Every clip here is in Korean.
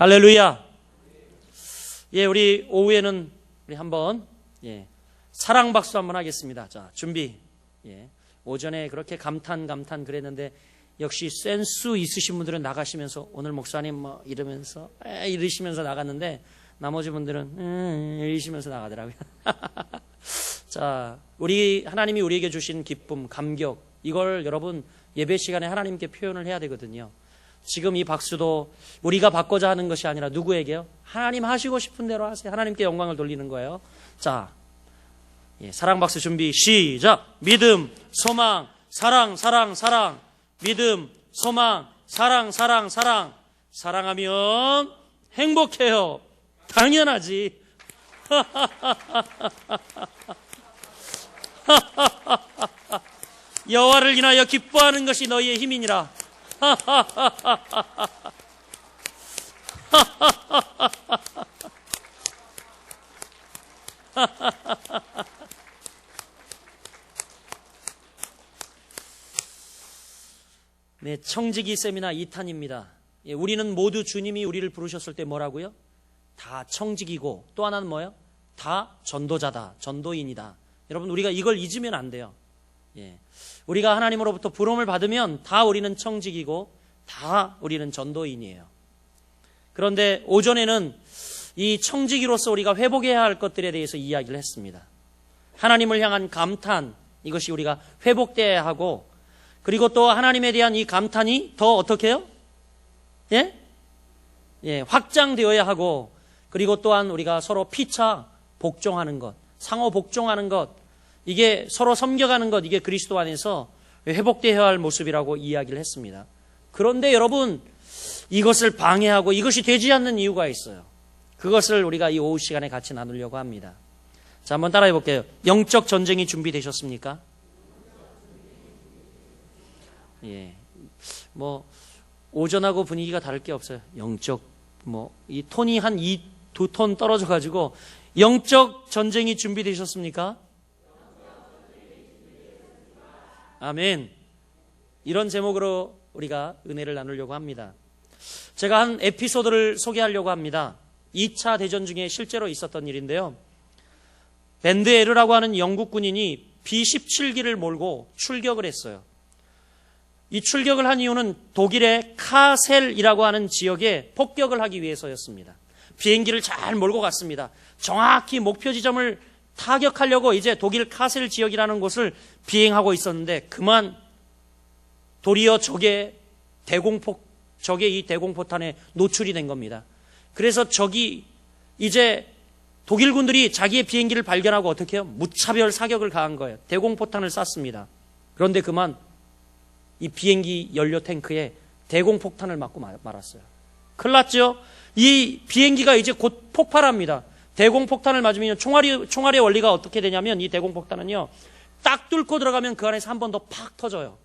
할렐루야. 예, 우리 오후에는 우리 한번 사랑 박수 한번 하겠습니다. 자, 준비. 예. 오전에 그렇게 감탄 그랬는데 역시 센스 있으신 분들은 나가시면서 오늘 목사님 뭐 이러면서 이러시면서 나갔는데 나머지 분들은 이러시면서 나가더라고요. 자, 우리 하나님이 우리에게 주신 기쁨, 감격, 이걸 여러분 예배 시간에 하나님께 표현을 해야 되거든요. 지금 이 박수도 우리가 받고자 하는 것이 아니라 누구에게요? 하나님 하시고 싶은 대로 하세요. 하나님께 영광을 돌리는 거예요. 자, 사랑 박수 준비 시작. 믿음, 소망, 사랑, 사랑, 사랑. 믿음, 소망, 사랑, 사랑, 사랑. 사랑하면 행복해요. 당연하지. 여호와를 인하여 기뻐하는 것이 너희의 힘이니라. 네, 청지기 세미나 2탄입니다. 예, 우리는 모두 주님이 우리를 부르셨을 때 뭐라고요? 다 청지기고 또 하나는 뭐예요? 다 전도자다, 전도인이다. 여러분, 우리가 이걸 잊으면 안 돼요. 예, 우리가 하나님으로부터 부름을 받으면 다 우리는 청지기고 다 우리는 전도인이에요. 그런데 오전에는 이 청지기로서 우리가 회복해야 할 것들에 대해서 이야기를 했습니다. 하나님을 향한 감탄, 이것이 우리가 회복되어야 하고, 그리고 또 하나님에 대한 이 감탄이 더 어떻게 해요? 확장되어야 하고, 그리고 또한 우리가 서로 피차 복종하는 것, 상호 복종하는 것, 이게 서로 섬겨가는 것, 이게 그리스도 안에서 회복되어야 할 모습이라고 이야기를 했습니다. 그런데 여러분, 이것을 방해하고 이것이 되지 않는 이유가 있어요. 그것을 우리가 이 오후 시간에 같이 나누려고 합니다. 자, 한번 따라해 볼게요. 영적 전쟁이 준비되셨습니까? 예, 뭐 오전하고 분위기가 다를 게 없어요. 영적 이 톤이 한 2톤 떨어져 가지고 영적 전쟁이 준비되셨습니까? 아멘. 이런 제목으로 우리가 은혜를 나누려고 합니다. 제가 한 에피소드를 소개하려고 합니다. 2차 대전 중에 실제로 있었던 일인데요. 밴드 에르라고 하는 영국 군인이 B-17기를 몰고 출격을 했어요. 이 출격을 한 이유는 독일의 카셀이라고 하는 지역에 폭격을 하기 위해서였습니다. 비행기를 잘 몰고 갔습니다. 정확히 목표 지점을 타격하려고 이제 독일 카셀 지역이라는 곳을 비행하고 있었는데 그만 도리어 적의 이 대공포탄에 노출이 된 겁니다. 그래서 적이 이제 독일군들이 자기의 비행기를 발견하고 어떻게 해요? 무차별 사격을 가한 거예요. 대공포탄을 쐈습니다. 그런데 그만 이 비행기 연료 탱크에 대공폭탄을 맞고 말았어요. 큰일 났죠? 이 비행기가 이제 곧 폭발합니다. 대공폭탄을 맞으면 총알의 원리가 어떻게 되냐면 이 대공폭탄은요, 딱 뚫고 들어가면 그 안에서 한 번 더 팍 터져요.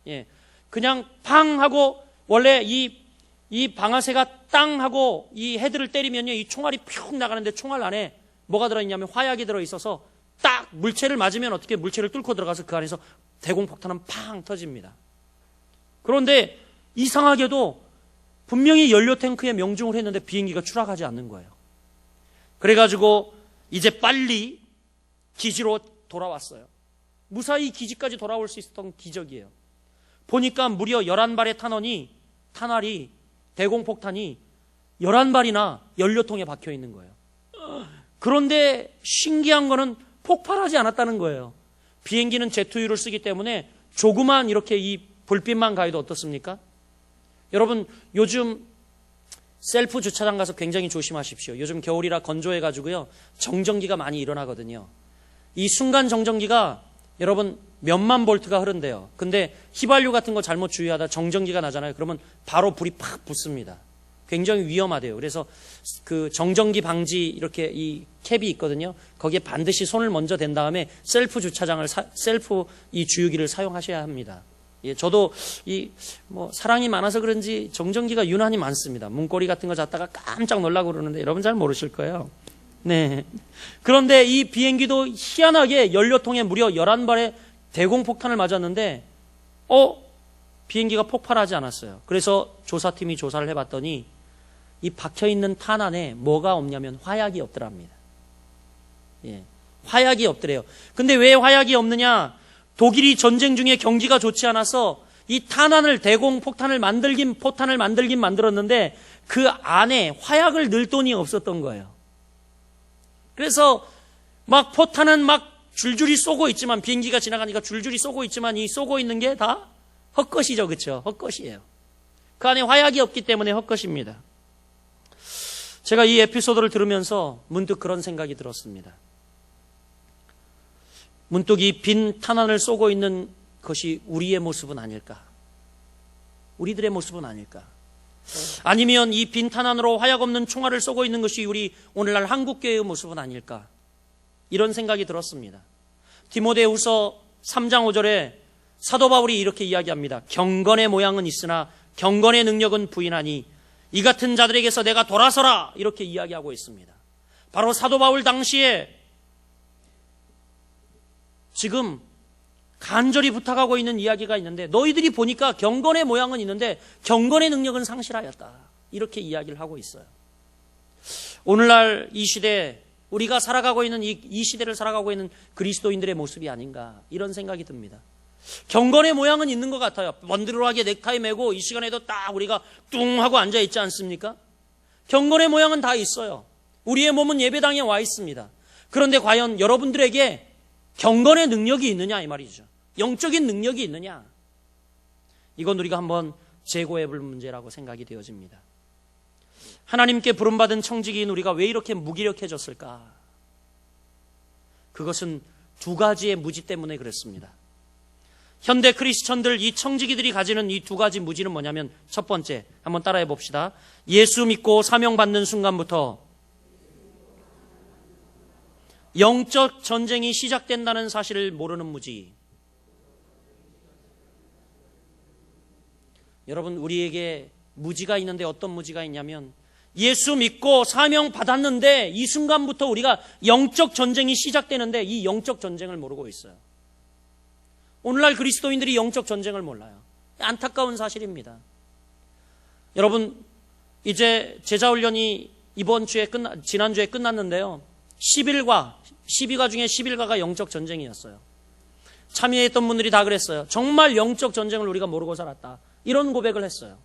예, 그냥 팡 하고 원래 이 방아쇠가 땅 하고 이 헤드를 때리면요, 이 총알이 푹 나가는데 총알 안에 뭐가 들어있냐면 화약이 들어있어서 딱 물체를 맞으면 어떻게 물체를 뚫고 들어가서 그 안에서 대공폭탄은 팡 터집니다. 그런데 이상하게도 분명히 연료 탱크에 명중을 했는데 비행기가 추락하지 않는 거예요. 그래가지고 이제 빨리 기지로 돌아왔어요. 무사히 기지까지 돌아올 수 있었던 기적이에요. 보니까 무려 11발의 탄알이 대공폭탄이 11발이나 연료통에 박혀 있는 거예요. 그런데 신기한 거는 폭발하지 않았다는 거예요. 비행기는 제트유를 쓰기 때문에 조그만 이렇게 이 불빛만 가해도 어떻습니까? 여러분, 요즘 셀프 주차장 가서 굉장히 조심하십시오. 요즘 겨울이라 건조해가지고요, 정전기가 많이 일어나거든요. 이 순간 정전기가 여러분 몇만 볼트가 흐른대요. 근데 휘발유 같은 거 잘못 주의하다 정전기가 나잖아요. 그러면 바로 불이 팍 붙습니다. 굉장히 위험하대요. 그래서 그 정전기 방지 이렇게 이 캡이 있거든요. 거기에 반드시 손을 먼저 댄 다음에 셀프 주차장을 셀프 이 주유기를 사용하셔야 합니다. 예, 저도 사랑이 많아서 그런지 정전기가 유난히 많습니다. 문고리 같은 거 잡다가 깜짝 놀라고 그러는데 여러분 잘 모르실 거예요. 네. 그런데 이 비행기도 희한하게 연료통에 무려 11발의 대공폭탄을 맞았는데 비행기가 폭발하지 않았어요. 그래서 조사팀이 조사를 해봤더니 이 박혀있는 탄 안에 뭐가 없냐면 화약이 없더랍니다. 예, 화약이 없더래요. 근데 왜 화약이 없느냐? 독일이 전쟁 중에 경기가 좋지 않아서 이 탄환을 포탄을 만들긴 만들었는데 그 안에 화약을 넣을 돈이 없었던 거예요. 그래서 막 포탄은 막 줄줄이 쏘고 있지만, 비행기가 지나가니까 줄줄이 쏘고 있지만 이 쏘고 있는 게 다 헛것이죠. 그렇죠? 헛것이에요. 그 안에 화약이 없기 때문에 헛것입니다. 제가 이 에피소드를 들으면서 문득 그런 생각이 들었습니다. 문득 이 빈 탄환을 쏘고 있는 것이 우리의 모습은 아닐까? 우리들의 모습은 아닐까? 아니면 이 빈 탄환으로 화약 없는 총알을 쏘고 있는 것이 우리 오늘날 한국교회의 모습은 아닐까? 이런 생각이 들었습니다. 디모데후서 3장 5절에 사도 바울이 이렇게 이야기합니다. 경건의 모양은 있으나 경건의 능력은 부인하니 이 같은 자들에게서 내가 돌아서라, 이렇게 이야기하고 있습니다. 바로 사도 바울 당시에 지금 간절히 부탁하고 있는 이야기가 있는데, 너희들이 보니까 경건의 모양은 있는데 경건의 능력은 상실하였다, 이렇게 이야기를 하고 있어요. 오늘날 이 시대, 우리가 살아가고 있는 이 시대를 살아가고 있는 그리스도인들의 모습이 아닌가, 이런 생각이 듭니다. 경건의 모양은 있는 것 같아요. 번드러하게 넥타이 매고 이 시간에도 딱 우리가 뚱 하고 앉아 있지 않습니까? 경건의 모양은 다 있어요. 우리의 몸은 예배당에 와 있습니다. 그런데 과연 여러분들에게 경건의 능력이 있느냐, 이 말이죠. 영적인 능력이 있느냐, 이건 우리가 한번 재고해 볼 문제라고 생각이 되어집니다. 하나님께 부름받은 청지기인 우리가 왜 이렇게 무기력해졌을까? 그것은 두 가지의 무지 때문에 그랬습니다. 현대 크리스천들, 이 청지기들이 가지는 이 두 가지 무지는 뭐냐면, 첫 번째, 한번 따라해 봅시다. 예수 믿고 사명받는 순간부터 영적 전쟁이 시작된다는 사실을 모르는 무지. 여러분, 우리에게 무지가 있는데 어떤 무지가 있냐면, 예수 믿고 사명 받았는데 이 순간부터 우리가 영적 전쟁이 시작되는데 이 영적 전쟁을 모르고 있어요. 오늘날 그리스도인들이 영적 전쟁을 몰라요. 안타까운 사실입니다. 여러분, 이제 제자훈련이 지난주에 끝났는데요. 12가 중에 11가가 영적 전쟁이었어요. 참여했던 분들이 다 그랬어요. 정말 영적 전쟁을 우리가 모르고 살았다, 이런 고백을 했어요.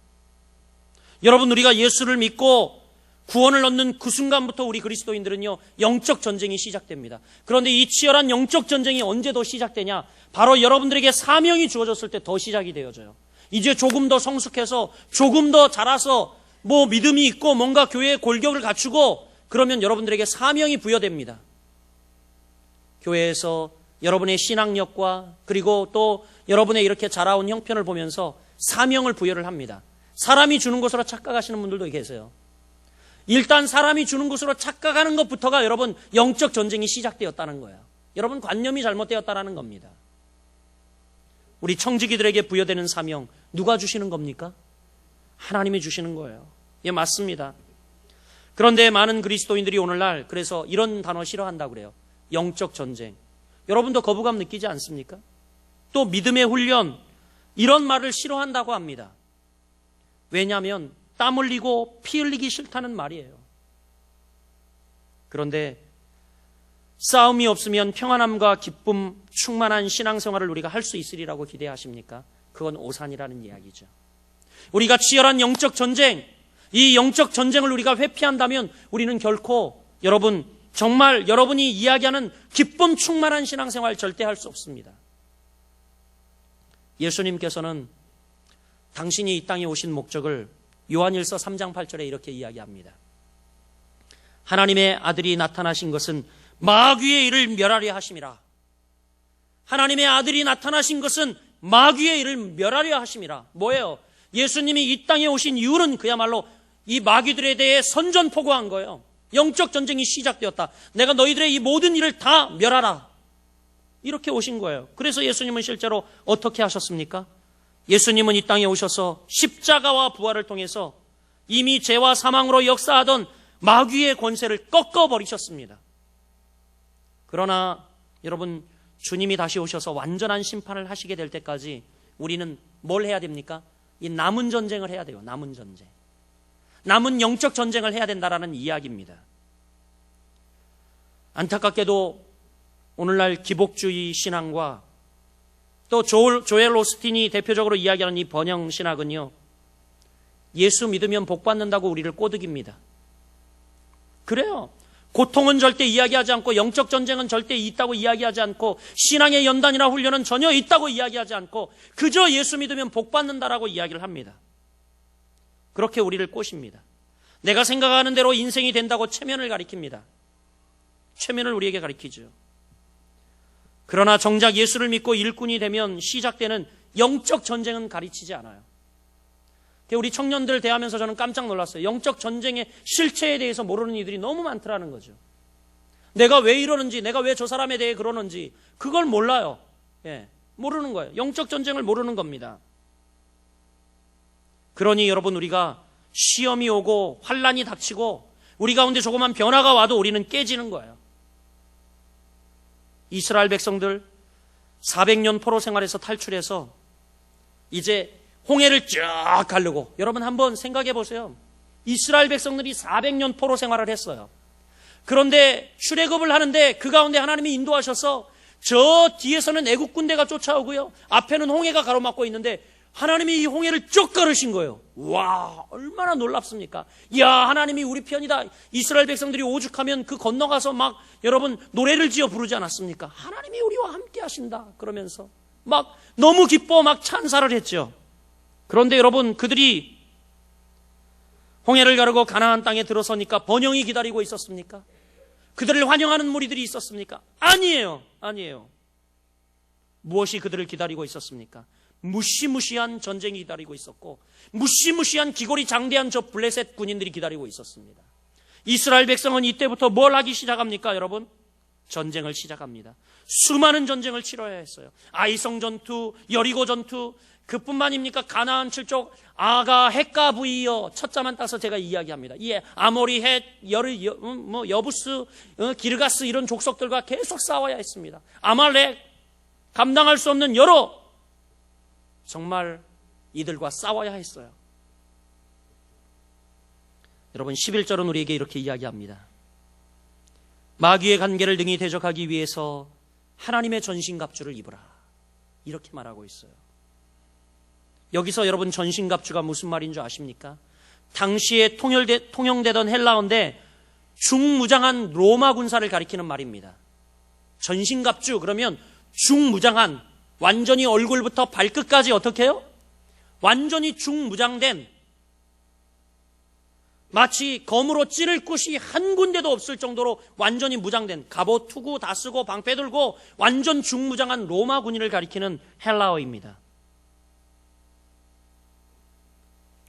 여러분, 우리가 예수를 믿고 구원을 얻는 그 순간부터 우리 그리스도인들은요, 영적 전쟁이 시작됩니다. 그런데 이 치열한 영적 전쟁이 언제 더 시작되냐? 바로 여러분들에게 사명이 주어졌을 때 더 시작이 되어져요. 이제 조금 더 성숙해서, 조금 더 자라서, 믿음이 있고 뭔가 교회의 골격을 갖추고 그러면 여러분들에게 사명이 부여됩니다. 교회에서 여러분의 신앙력과 그리고 또 여러분의 이렇게 자라온 형편을 보면서 사명을 부여를 합니다. 사람이 주는 것으로 착각하시는 분들도 계세요. 일단 사람이 주는 것으로 착각하는 것부터가 여러분 영적 전쟁이 시작되었다는 거예요. 여러분 관념이 잘못되었다는 겁니다. 우리 청지기들에게 부여되는 사명, 누가 주시는 겁니까? 하나님이 주시는 거예요. 예, 맞습니다. 그런데 많은 그리스도인들이 오늘날 그래서 이런 단어 싫어한다고 그래요. 영적 전쟁. 여러분도 거부감 느끼지 않습니까? 또 믿음의 훈련, 이런 말을 싫어한다고 합니다. 왜냐하면 땀 흘리고 피 흘리기 싫다는 말이에요. 그런데 싸움이 없으면 평안함과 기쁨 충만한 신앙생활을 우리가 할 수 있으리라고 기대하십니까? 그건 오산이라는 이야기죠. 우리가 치열한 영적 전쟁, 이 영적 전쟁을 우리가 회피한다면 우리는 결코 정말 여러분이 이야기하는 기쁨 충만한 신앙생활 절대 할 수 없습니다. 예수님께서는 당신이 이 땅에 오신 목적을 요한일서 3장 8절에 이렇게 이야기합니다. 하나님의 아들이 나타나신 것은 마귀의 일을 멸하려 하심이라. 하나님의 아들이 나타나신 것은 마귀의 일을 멸하려 하심이라. 뭐예요? 예수님이 이 땅에 오신 이유는 그야말로 이 마귀들에 대해 선전포고한 거예요. 영적 전쟁이 시작되었다. 내가 너희들의 이 모든 일을 다 멸하라. 이렇게 오신 거예요. 그래서 예수님은 실제로 어떻게 하셨습니까? 예수님은 이 땅에 오셔서 십자가와 부활을 통해서 이미 죄와 사망으로 역사하던 마귀의 권세를 꺾어버리셨습니다. 그러나 여러분, 주님이 다시 오셔서 완전한 심판을 하시게 될 때까지 우리는 뭘 해야 됩니까? 이 남은 전쟁을 해야 돼요. 남은 전쟁. 남은 영적 전쟁을 해야 된다라는 이야기입니다. 안타깝게도 오늘날 기복주의 신앙과 또 조엘 오스틴이 대표적으로 이야기하는 이 번영 신학은요, 예수 믿으면 복 받는다고 우리를 꼬드깁니다. 그래요. 고통은 절대 이야기하지 않고, 영적 전쟁은 절대 있다고 이야기하지 않고, 신앙의 연단이나 훈련은 전혀 있다고 이야기하지 않고, 그저 예수 믿으면 복 받는다라고 이야기를 합니다. 그렇게 우리를 꼬십니다. 내가 생각하는 대로 인생이 된다고 체면을 가리킵니다. 체면을 우리에게 가리키죠. 그러나 정작 예수를 믿고 일꾼이 되면 시작되는 영적 전쟁은 가르치지 않아요. 우리 청년들 대하면서 저는 깜짝 놀랐어요. 영적 전쟁의 실체에 대해서 모르는 이들이 너무 많더라는 거죠. 내가 왜 이러는지, 내가 왜 저 사람에 대해 그러는지 그걸 몰라요. 모르는 거예요. 영적 전쟁을 모르는 겁니다. 그러니 여러분, 우리가 시험이 오고 환난이 닥치고 우리 가운데 조그만 변화가 와도 우리는 깨지는 거예요. 이스라엘 백성들 400년 포로 생활에서 탈출해서 이제 홍해를 쫙 가르고, 여러분 한번 생각해 보세요. 이스라엘 백성들이 400년 포로 생활을 했어요. 그런데 출애굽을 하는데 그 가운데 하나님이 인도하셔서 저 뒤에서는 애국 군대가 쫓아오고요, 앞에는 홍해가 가로막고 있는데 하나님이 이 홍해를 쭉 가르신 거예요. 와, 얼마나 놀랍습니까? 야, 하나님이 우리 편이다. 이스라엘 백성들이 오죽하면 그 건너가서 막 여러분 노래를 지어 부르지 않았습니까? 하나님이 우리와 함께 하신다 그러면서 막 너무 기뻐 막 찬사를 했죠. 그런데 여러분, 그들이 홍해를 가르고 가나안 땅에 들어서니까 번영이 기다리고 있었습니까? 그들을 환영하는 무리들이 있었습니까? 아니에요. 아니에요. 무엇이 그들을 기다리고 있었습니까? 무시무시한 전쟁이 기다리고 있었고, 무시무시한 기골이 장대한 저 블레셋 군인들이 기다리고 있었습니다. 이스라엘 백성은 이때부터 뭘 하기 시작합니까, 여러분? 전쟁을 시작합니다. 수많은 전쟁을 치러야 했어요. 아이성 전투, 여리고 전투, 그뿐만입니까? 가나안 칠족 아가 헷가 부이여, 첫자만 따서 제가 이야기합니다. 이 아모리, 헷, 여부스, 기르가스 이런 족속들과 계속 싸워야 했습니다. 아말렉, 감당할 수 없는 여러, 정말 이들과 싸워야 했어요. 여러분, 11절은 우리에게 이렇게 이야기합니다. 마귀의 관계를 능히 대적하기 위해서 하나님의 전신갑주를 입으라, 이렇게 말하고 있어요. 여기서 여러분, 전신갑주가 무슨 말인 줄 아십니까? 당시에 통용되던 헬라어인데 중무장한 로마 군사를 가리키는 말입니다. 전신갑주 그러면 중무장한, 완전히 얼굴부터 발끝까지 어떻게 해요? 완전히 중무장된, 마치 검으로 찌를 곳이 한 군데도 없을 정도로 완전히 무장된, 갑옷, 투구 다 쓰고 방패 들고 완전 중무장한 로마 군인을 가리키는 헬라어입니다.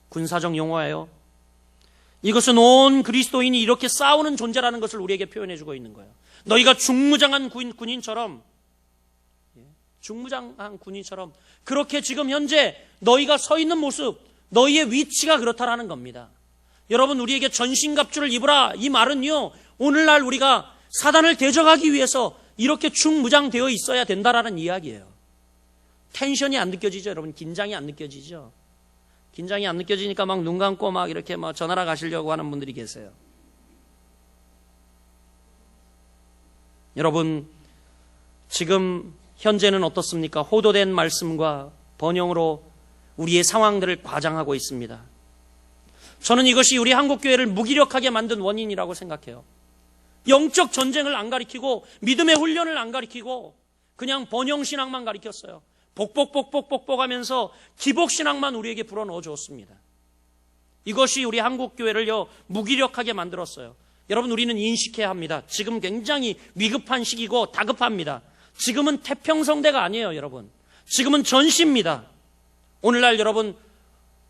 군사적 용어예요. 이것은 온 그리스도인이 이렇게 싸우는 존재라는 것을 우리에게 표현해주고 있는 거예요. 너희가 중무장한 군인처럼, 중무장한 군인처럼 그렇게 지금 현재 너희가 서 있는 모습, 너희의 위치가 그렇다라는 겁니다. 여러분, 우리에게 전신갑주를 입으라, 이 말은요, 오늘날 우리가 사단을 대적하기 위해서 이렇게 중무장되어 있어야 된다라는 이야기예요. 텐션이 안 느껴지죠, 여러분? 긴장이 안 느껴지죠? 긴장이 안 느껴지니까 막 눈 감고 막 이렇게 막 전화라 가시려고 하는 분들이 계세요. 여러분, 지금 현재는 어떻습니까? 호도된 말씀과 번영으로 우리의 상황들을 과장하고 있습니다. 저는 이것이 우리 한국교회를 무기력하게 만든 원인이라고 생각해요. 영적 전쟁을 안 가리키고 믿음의 훈련을 안 가리키고 그냥 번영신앙만 가리켰어요. 복복 하면서 기복신앙만 우리에게 불어넣어 주었습니다. 이것이 우리 한국교회를요, 무기력하게 만들었어요. 여러분, 우리는 인식해야 합니다. 지금 굉장히 위급한 시기고 다급합니다. 지금은 태평성대가 아니에요, 여러분. 지금은 전시입니다. 오늘날 여러분,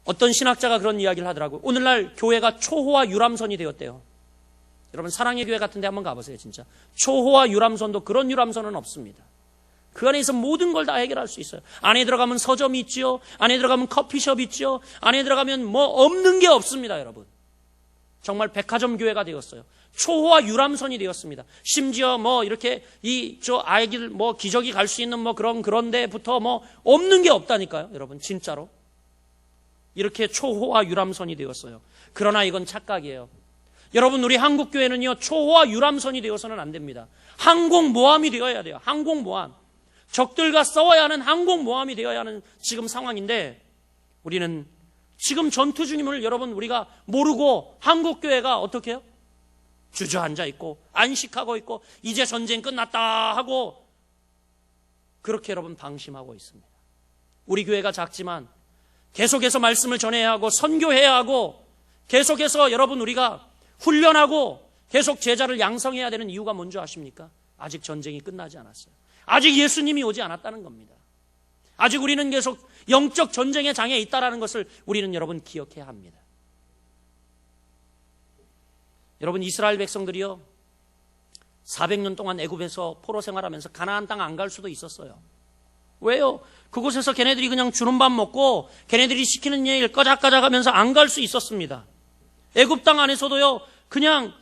어떤 신학자가 그런 이야기를 하더라고요. 오늘날 교회가 초호화 유람선이 되었대요. 여러분, 사랑의 교회 같은 데 한번 가보세요, 진짜. 초호화 유람선도 그런 유람선은 없습니다. 그 안에서 모든 걸 다 해결할 수 있어요. 안에 들어가면 서점이 있죠. 안에 들어가면 커피숍이 있죠. 안에 들어가면 뭐 없는 게 없습니다, 여러분. 정말 백화점 교회가 되었어요. 초호화 유람선이 되었습니다. 심지어 뭐 이렇게 저 아이들 뭐 기저귀 갈 수 있는 뭐 그런 데부터 뭐 없는 게 없다니까요, 여러분. 진짜로. 이렇게 초호화 유람선이 되었어요. 그러나 이건 착각이에요. 여러분, 우리 한국교회는요, 초호화 유람선이 되어서는 안 됩니다. 항공모함이 되어야 돼요. 항공모함. 적들과 싸워야 하는 항공모함이 되어야 하는 지금 상황인데, 우리는 지금 전투 중임을 여러분 우리가 모르고 한국교회가 어떻게 해요? 주저앉아 있고 안식하고 있고 이제 전쟁 끝났다 하고 그렇게 여러분 방심하고 있습니다. 우리 교회가 작지만 계속해서 말씀을 전해야 하고 선교해야 하고 계속해서 여러분 우리가 훈련하고 계속 제자를 양성해야 되는 이유가 뭔지 아십니까? 아직 전쟁이 끝나지 않았어요. 아직 예수님이 오지 않았다는 겁니다. 아직 우리는 계속 영적 전쟁의 장에 있다는 것을 우리는 여러분 기억해야 합니다. 여러분, 이스라엘 백성들이요 400년 동안 애굽에서 포로 생활하면서 가나안 땅 안 갈 수도 있었어요. 왜요? 그곳에서 걔네들이 그냥 주는 밥 먹고 걔네들이 시키는 일 꺼작꺼작 하면서 안 갈 수 있었습니다. 애굽 땅 안에서도요 그냥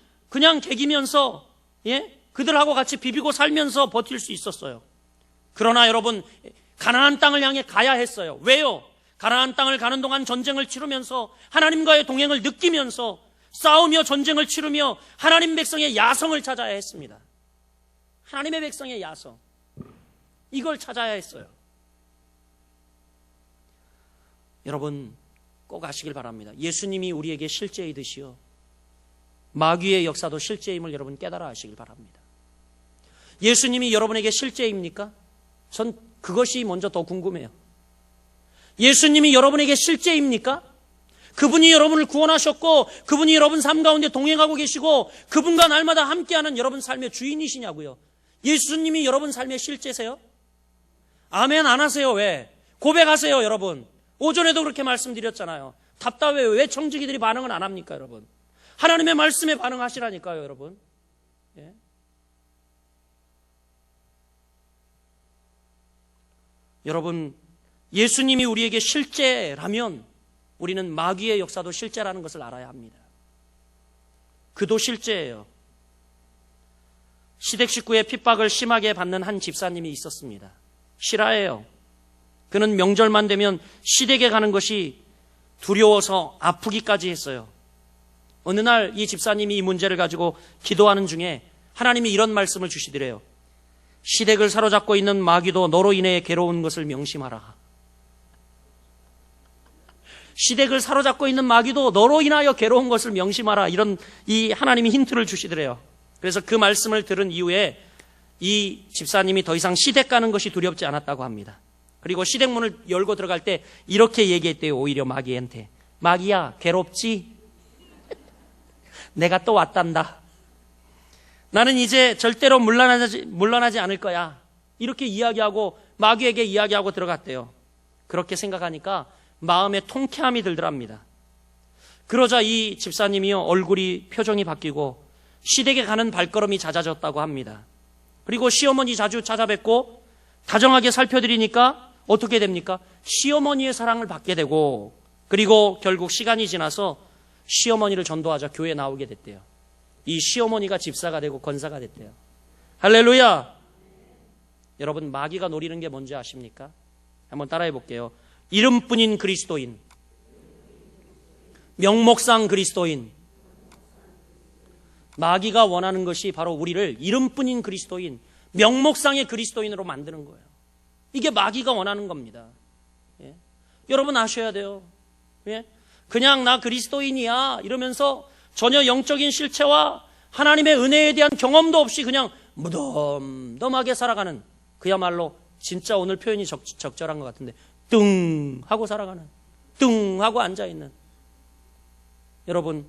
개기면서 그들하고 같이 비비고 살면서 버틸 수 있었어요. 그러나 여러분, 가나안 땅을 향해 가야 했어요. 왜요? 가나안 땅을 가는 동안 전쟁을 치르면서 하나님과의 동행을 느끼면서 싸우며 전쟁을 치르며 하나님 백성의 야성을 찾아야 했습니다. 하나님의 백성의 야성, 이걸 찾아야 했어요. 여러분 꼭 아시길 바랍니다. 예수님이 우리에게 실제이듯이요 마귀의 역사도 실제임을 여러분 깨달아 아시길 바랍니다. 예수님이 여러분에게 실제입니까? 전 그것이 먼저 더 궁금해요. 예수님이 여러분에게 실제입니까? 그분이 여러분을 구원하셨고 그분이 여러분 삶 가운데 동행하고 계시고 그분과 날마다 함께하는 여러분 삶의 주인이시냐고요. 예수님이 여러분 삶의 실제세요? 아멘 안 하세요. 왜? 고백하세요. 여러분 오전에도 그렇게 말씀드렸잖아요. 답답해요. 왜 청지기들이 반응을 안 합니까? 여러분 하나님의 말씀에 반응하시라니까요. 여러분 여러분 예수님이 우리에게 실제라면 우리는 마귀의 역사도 실제라는 것을 알아야 합니다. 그도 실제예요. 시댁 식구의 핍박을 심하게 받는 한 집사님이 있었습니다. 실화예요. 그는 명절만 되면 시댁에 가는 것이 두려워서 아프기까지 했어요. 어느 날 이 집사님이 이 문제를 가지고 기도하는 중에 하나님이 이런 말씀을 주시더래요. 시댁을 사로잡고 있는 마귀도 너로 인해 괴로운 것을 명심하라. 시댁을 사로잡고 있는 마귀도 너로 인하여 괴로운 것을 명심하라. 이런 이 하나님이 힌트를 주시더래요. 그래서 그 말씀을 들은 이후에 이 집사님이 더 이상 시댁 가는 것이 두렵지 않았다고 합니다. 그리고 시댁 문을 열고 들어갈 때 이렇게 얘기했대요. 오히려 마귀한테. 마귀야 괴롭지? 내가 또 왔단다. 나는 이제 절대로 물러나지 않을 거야. 이렇게 이야기하고 마귀에게 이야기하고 들어갔대요. 그렇게 생각하니까 마음에 통쾌함이 들더랍니다. 그러자 이 집사님이요 얼굴이 표정이 바뀌고 시댁에 가는 발걸음이 잦아졌다고 합니다. 그리고 시어머니 자주 찾아뵙고 다정하게 살펴드리니까 어떻게 됩니까? 시어머니의 사랑을 받게 되고 그리고 결국 시간이 지나서 시어머니를 전도하자 교회에 나오게 됐대요. 이 시어머니가 집사가 되고 권사가 됐대요. 할렐루야. 여러분 마귀가 노리는 게 뭔지 아십니까? 한번 따라해 볼게요. 이름뿐인 그리스도인, 명목상 그리스도인. 마귀가 원하는 것이 바로 우리를 이름뿐인 그리스도인, 명목상의 그리스도인으로 만드는 거예요. 이게 마귀가 원하는 겁니다. 여러분 아셔야 돼요. 그냥 나 그리스도인이야 이러면서 전혀 영적인 실체와 하나님의 은혜에 대한 경험도 없이 그냥 무덤덤하게 살아가는, 그야말로 진짜 오늘 표현이 적절한 것 같은데 뚱 하고 살아가는, 뚱 하고 앉아있는. 여러분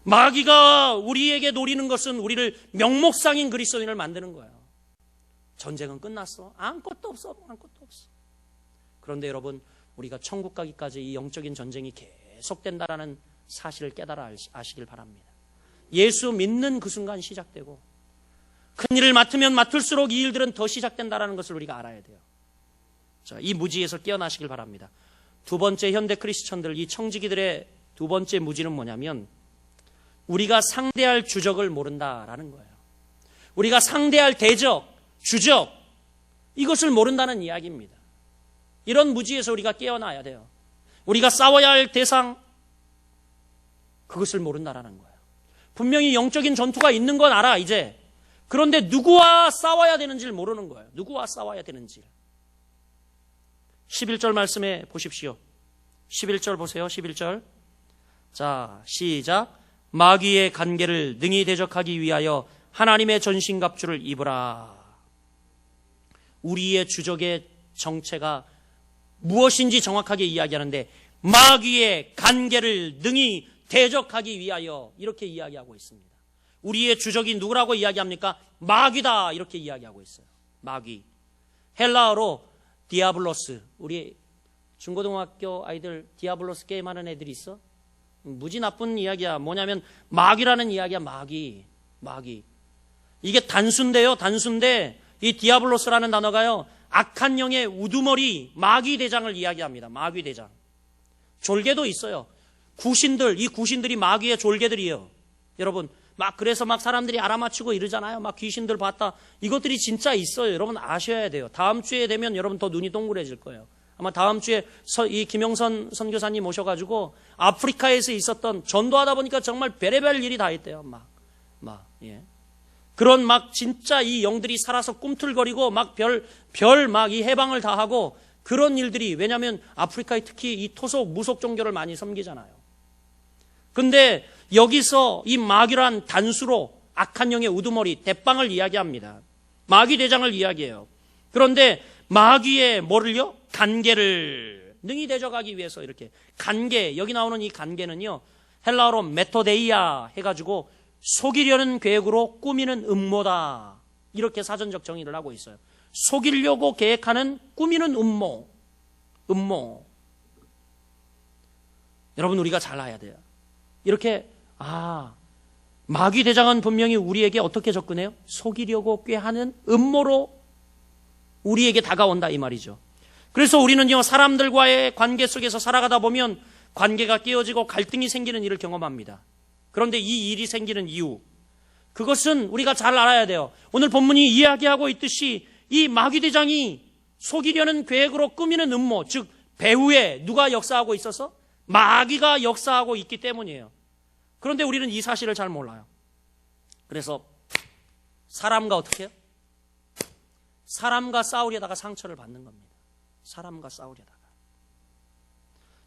마귀가 우리에게 노리는 것은 우리를 명목상인 그리스도인을 만드는 거예요. 전쟁은 끝났어. 아무것도 없어. 그런데 여러분 우리가 천국 가기까지 이 영적인 전쟁이 계속된다라는 사실을 깨달아 아시길 바랍니다. 예수 믿는 그 순간 시작되고 큰 일을 맡으면 맡을수록 이 일들은 더 시작된다라는 것을 우리가 알아야 돼요. 자, 이 무지에서 깨어나시길 바랍니다. 두 번째 현대 크리스천들, 이 청지기들의 두 번째 무지는 뭐냐면 우리가 상대할 주적을 모른다라는 거예요. 우리가 상대할 대적, 주적, 이것을 모른다는 이야기입니다. 이런 무지에서 우리가 깨어나야 돼요. 우리가 싸워야 할 대상, 그것을 모른다라는 거예요. 분명히 영적인 전투가 있는 건 알아, 이제. 그런데 누구와 싸워야 되는지를 모르는 거예요. 누구와 싸워야 되는지. 11절 말씀에 보십시오. 11절 보세요. 11절. 자, 시작. 마귀의 간계를 능히 대적하기 위하여 하나님의 전신갑주를 입으라. 우리의 주적의 정체가 무엇인지 정확하게 이야기하는데, 마귀의 간계를 능히 대적하기 위하여, 이렇게 이야기하고 있습니다. 우리의 주적이 누구라고 이야기합니까? 마귀다, 이렇게 이야기하고 있어요. 마귀. 헬라어로 디아블로스. 우리 중고등학교 아이들 디아블로스 게임하는 애들이 있어? 무지 나쁜 이야기야. 뭐냐면 마귀라는 이야기야. 마귀. 이게 단수인데요. 단수인데 이 디아블로스라는 단어가요, 악한 영의 우두머리 마귀 대장을 이야기합니다. 마귀 대장. 졸개도 있어요. 구신들, 이 구신들이 마귀의 졸개들이에요. 여러분, 그래서 사람들이 알아맞히고 이러잖아요. 귀신들 봤다. 이것들이 진짜 있어요. 여러분 아셔야 돼요. 다음 주에 되면 여러분 더 눈이 동그래질 거예요. 아마 다음 주에 이 김영선 선교사님 오셔가지고 아프리카에서 있었던, 전도하다 보니까 정말 별의별 일이 다 있대요. 예. 그런 진짜 이 영들이 살아서 꿈틀거리고 이 해방을 다 하고 그런 일들이, 왜냐하면 아프리카에 특히 이 토속, 무속 종교를 많이 섬기잖아요. 근데 여기서 이 마귀란 단수로 악한 영의 우두머리, 대빵을 이야기합니다. 마귀 대장을 이야기해요. 그런데 마귀의 뭐를요? 간계를 능히 대적하기 위해서, 이렇게 간계, 여기 나오는 이 간계는요, 헬라어로 메토데이아 해가지고 속이려는 계획으로 꾸미는 음모다, 이렇게 사전적 정의를 하고 있어요. 속이려고 계획하는, 꾸미는 음모. 여러분 우리가 잘 알아야 돼요. 이렇게 마귀 대장은 분명히 우리에게 어떻게 접근해요? 속이려고 꾀하는 음모로 우리에게 다가온다, 이 말이죠. 그래서 우리는요, 사람들과의 관계 속에서 살아가다 보면 관계가 깨어지고 갈등이 생기는 일을 경험합니다. 그런데 이 일이 생기는 이유, 그것은 우리가 잘 알아야 돼요. 오늘 본문이 이야기하고 있듯이 이 마귀 대장이 속이려는 계획으로 꾸미는 음모, 즉 배후에 누가 역사하고 있어서? 마귀가 역사하고 있기 때문이에요. 그런데 우리는 이 사실을 잘 몰라요. 그래서 사람과 어떻게 해요? 사람과 싸우려다가 상처를 받는 겁니다. 사람과 싸우려다가.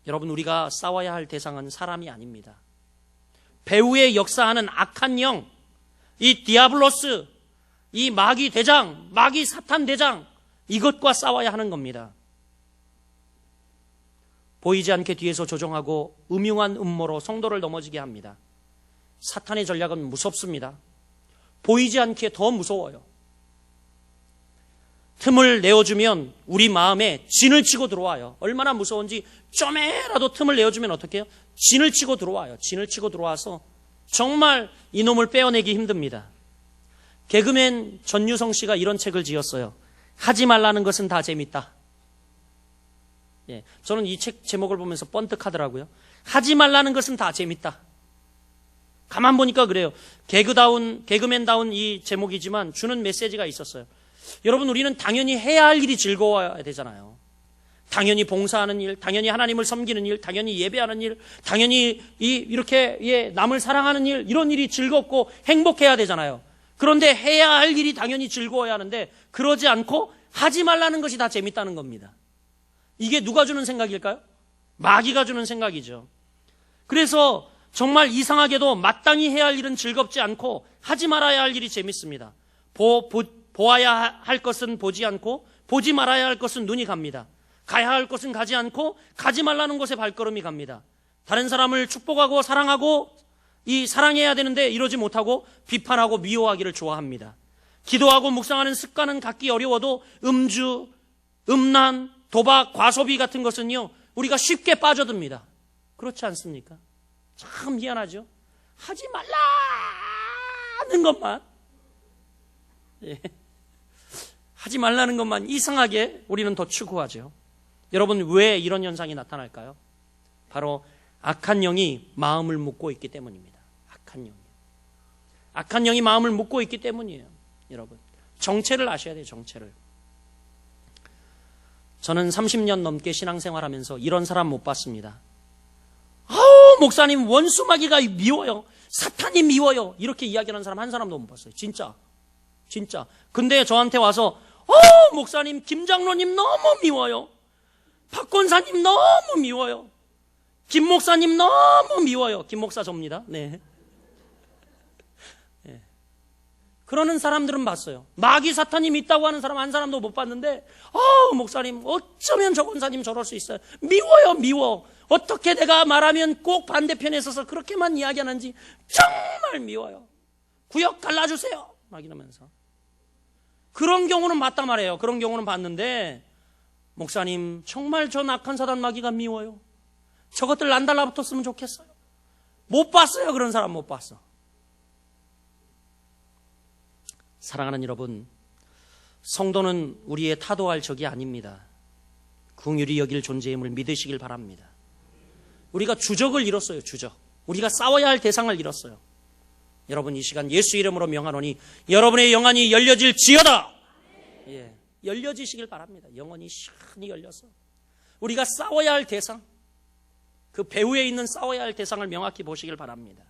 여러분, 우리가 싸워야 할 대상은 사람이 아닙니다. 배후에 역사하는 악한 영, 이 디아블로스, 이 마귀 대장, 마귀 사탄 대장, 이것과 싸워야 하는 겁니다. 보이지 않게 뒤에서 조종하고 음흉한 음모로 성도를 넘어지게 합니다. 사탄의 전략은 무섭습니다. 보이지 않게 더 무서워요. 틈을 내어주면 우리 마음에 진을 치고 들어와요. 얼마나 무서운지 좀이라도 틈을 내어주면 어떻게 해요? 진을 치고 들어와요. 진을 치고 들어와서 정말 이놈을 빼어내기 힘듭니다. 개그맨 전유성 씨가 이런 책을 지었어요. 하지 말라는 것은 다 재밌다. 예, 저는 이 책 제목을 보면서 번뜩하더라고요. 하지 말라는 것은 다 재밌다. 가만 보니까 그래요. 개그맨다운 이 제목이지만 주는 메시지가 있었어요. 여러분, 우리는 당연히 해야 할 일이 즐거워야 되잖아요. 당연히 봉사하는 일, 당연히 하나님을 섬기는 일, 당연히 예배하는 일, 당연히 이렇게 남을 사랑하는 일, 이런 일이 즐겁고 행복해야 되잖아요. 그런데 해야 할 일이 당연히 즐거워야 하는데 그러지 않고 하지 말라는 것이 다 재밌다는 겁니다. 이게 누가 주는 생각일까요? 마귀가 주는 생각이죠. 그래서 정말 이상하게도 마땅히 해야 할 일은 즐겁지 않고 하지 말아야 할 일이 재밌습니다. 보아야 할 것은 보지 않고 보지 말아야 할 것은 눈이 갑니다. 가야 할 것은 가지 않고 가지 말라는 곳에 발걸음이 갑니다. 다른 사람을 축복하고 사랑하고 사랑해야 되는데 이러지 못하고 비판하고 미워하기를 좋아합니다. 기도하고 묵상하는 습관은 갖기 어려워도 음주, 음란, 도박, 과소비 같은 것은요, 우리가 쉽게 빠져듭니다. 그렇지 않습니까? 참 희한하죠? 하지 말라는 것만, 하지 말라는 것만 이상하게 우리는 더 추구하죠. 여러분, 왜 이런 현상이 나타날까요? 바로 악한 영이 마음을 묶고 있기 때문입니다. 악한 영이 마음을 묶고 있기 때문이에요. 여러분, 정체를 아셔야 돼요. 정체를. 저는 30년 넘게 신앙생활하면서 이런 사람 못 봤습니다. 아우, 목사님 원수마귀가 미워요. 사탄이 미워요. 이렇게 이야기하는 사람 한 사람도 못 봤어요. 진짜. 근데 저한테 와서 목사님 김장로님 너무 미워요. 박 권사님 너무 미워요. 김 목사님 너무 미워요. 김 목사 접니다. 네. 그러는 사람들은 봤어요. 마귀 사탄이 있다고 하는 사람 한 사람도 못 봤는데 목사님 어쩌면 저 권사님 저럴 수 있어요. 미워요, 미워. 어떻게 내가 말하면 꼭 반대편에 서서 그렇게만 이야기하는지 정말 미워요. 구역 갈라주세요 막 이러면서. 그런 경우는 봤단 말이에요. 그런 경우는 봤는데 목사님 정말 저 악한 사단 마귀가 미워요. 저것들 안 달라붙었으면 좋겠어요. 못 봤어요. 그런 사람 못 봤어. 사랑하는 여러분, 성도는 우리의 타도할 적이 아닙니다. 긍휼히 여길 존재임을 믿으시길 바랍니다. 우리가 주적을 잃었어요. 주적. 우리가 싸워야 할 대상을 잃었어요. 여러분, 이 시간 예수 이름으로 명하노니 여러분의 영안이 열려질지어다. 예, 열려지시길 바랍니다. 영원히 시원히 열려서 우리가 싸워야 할 대상, 그 배후에 있는 싸워야 할 대상을 명확히 보시길 바랍니다.